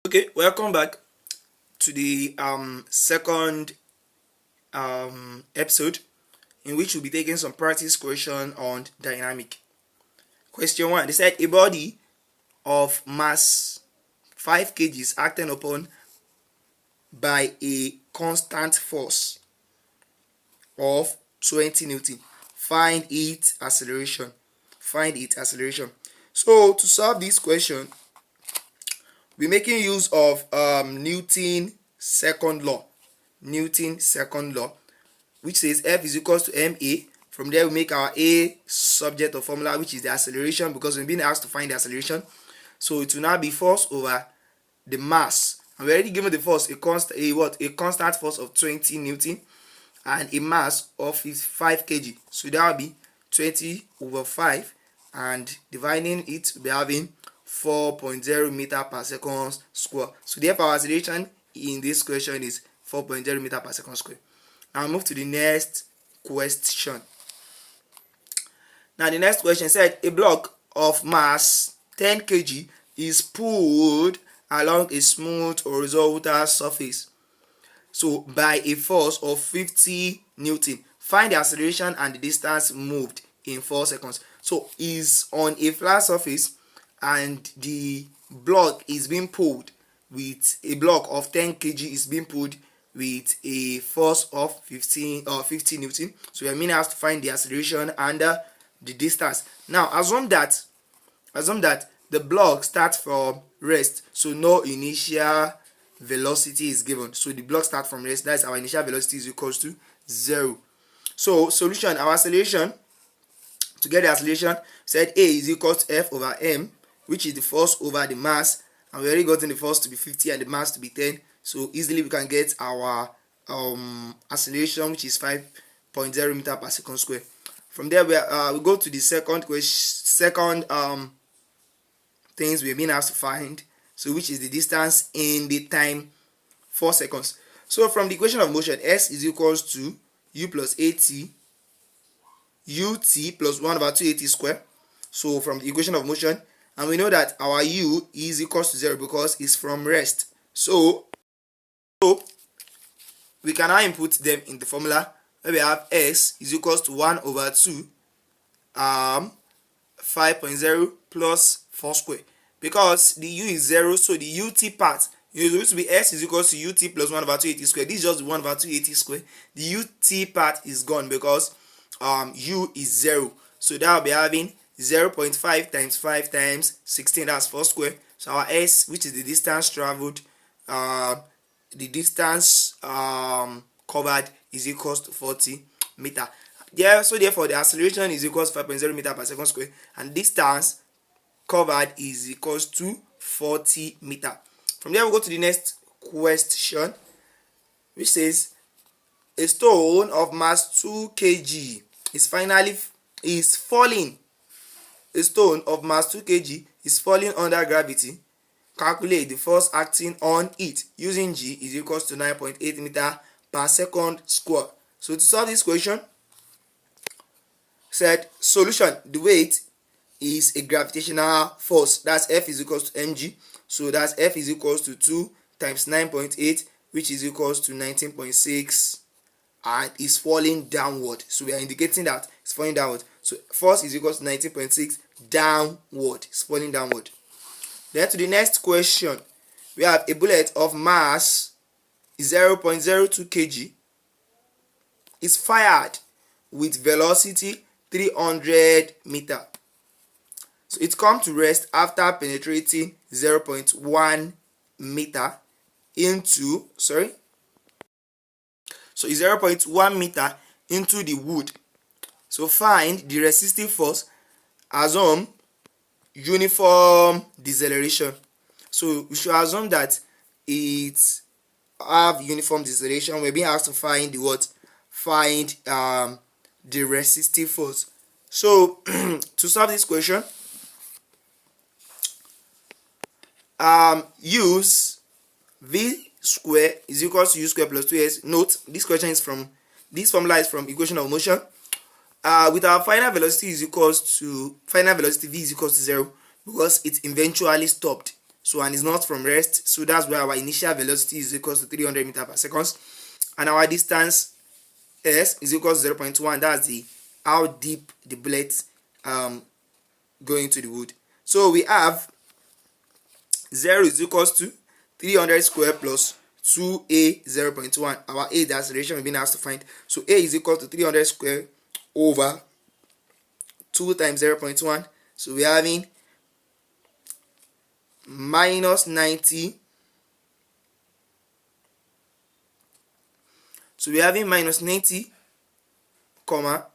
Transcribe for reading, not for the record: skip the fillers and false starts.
Okay, welcome back to the second episode, in which we'll be taking some practice question on dynamic. Question 1, they said a body of mass 5 kg is acting upon by a constant force of 20 Newton. Find its acceleration. So to solve this question, we're making use of Newton's second law, which says F is equals to ma. From there we make our A subject of formula, which is the acceleration, because we've been asked to find the acceleration. So it will now be force over the mass, and we already given the force a constant force of 20 Newton and a mass of 5 kg. So that will be 20 over 5, and dividing it, we'll be having 4.0 meter per second square. So therefore our acceleration in this question is 4.0 meter per second square. Now move to the next question. Now the next question said a block of mass 10 kg is pulled along a smooth horizontal surface, so by a force of 50 Newton. Find the acceleration and the distance moved in 4 seconds. So is on a flat surface, and the block is being pulled with a block of 10 kg is being pulled with a force of 50 Newton. So we are meaning has to find the acceleration and the distance. Now assume that the block starts from rest, so no initial velocity is given. So the block starts from rest, that's our initial velocity is equals to 0. So solution, our acceleration, to get the acceleration, said A is equals to F over m, which is the force over the mass, and we already gotten the force to be 50 and the mass to be 10. So easily we can get our acceleration, which is 5.0 meter per second square. From there we go to the second things we've been asked to find, so which is the distance in the time 4 seconds. So from the equation of motion, S is equals to U plus AT ut plus 1 over 2 at square. So from the equation of motion, and we know that our u is equals to 0 because it's from rest. So we can now input them in the formula, where we have S is equals to 1 over 2 5.0 plus 4 square. Because the u is 0, so the ut part is going to be S is equals to ut plus 1 over 2 at square. This is just 1 over 2 at square. The ut part is gone because u is 0. So that will be having 0.5 times 5 times 16, that's 4 square. So our S, which is the distance traveled, the distance covered, is equals to 40 meter. Yeah, so therefore the acceleration is equals to 5.0 meter per second square, and distance covered is equals to 40 meter. From there we go to the next question, which says a stone of mass 2 kg is falling. A stone of mass 2 kg is falling under gravity. Calculate the force acting on it using G is equals to 9.8 meter per second square. So to solve this question, said solution, the weight is a gravitational force, that's F is equals to mg. So that's F is equals to 2 times 9.8, which is equals to 19.6, and is falling downward. So we are indicating that it's falling downward. So force is equals to 19.6 downward, it's falling downward. Then to the next question, we have a bullet of mass 0.02 kg is fired with velocity 300 meter. So it comes to rest after penetrating 0.1 meter into, so 0.1 meter into the wood. So find the resistive force, assume uniform deceleration. So we should assume that it have uniform deceleration. We're being asked to find the what? Find the resistive force. So to solve this question, use v square is equals to u square plus 2s. Note this question is from, this formula is from equation of motion. With our final velocity is equals to, final velocity v is equals to 0 because it eventually stopped. So and it's not from rest, so that's why our initial velocity is equal to 300 meters per second, and our distance s is equal to 0.1. That's the how deep the bullet go into the wood. So we have 0 is equals to 300 square plus 2a 0.1. Our a, the acceleration we've been asked to find. So a is equal to 300 square over 2 times 0.1. So we're having minus 90. So we're having minus 90, comma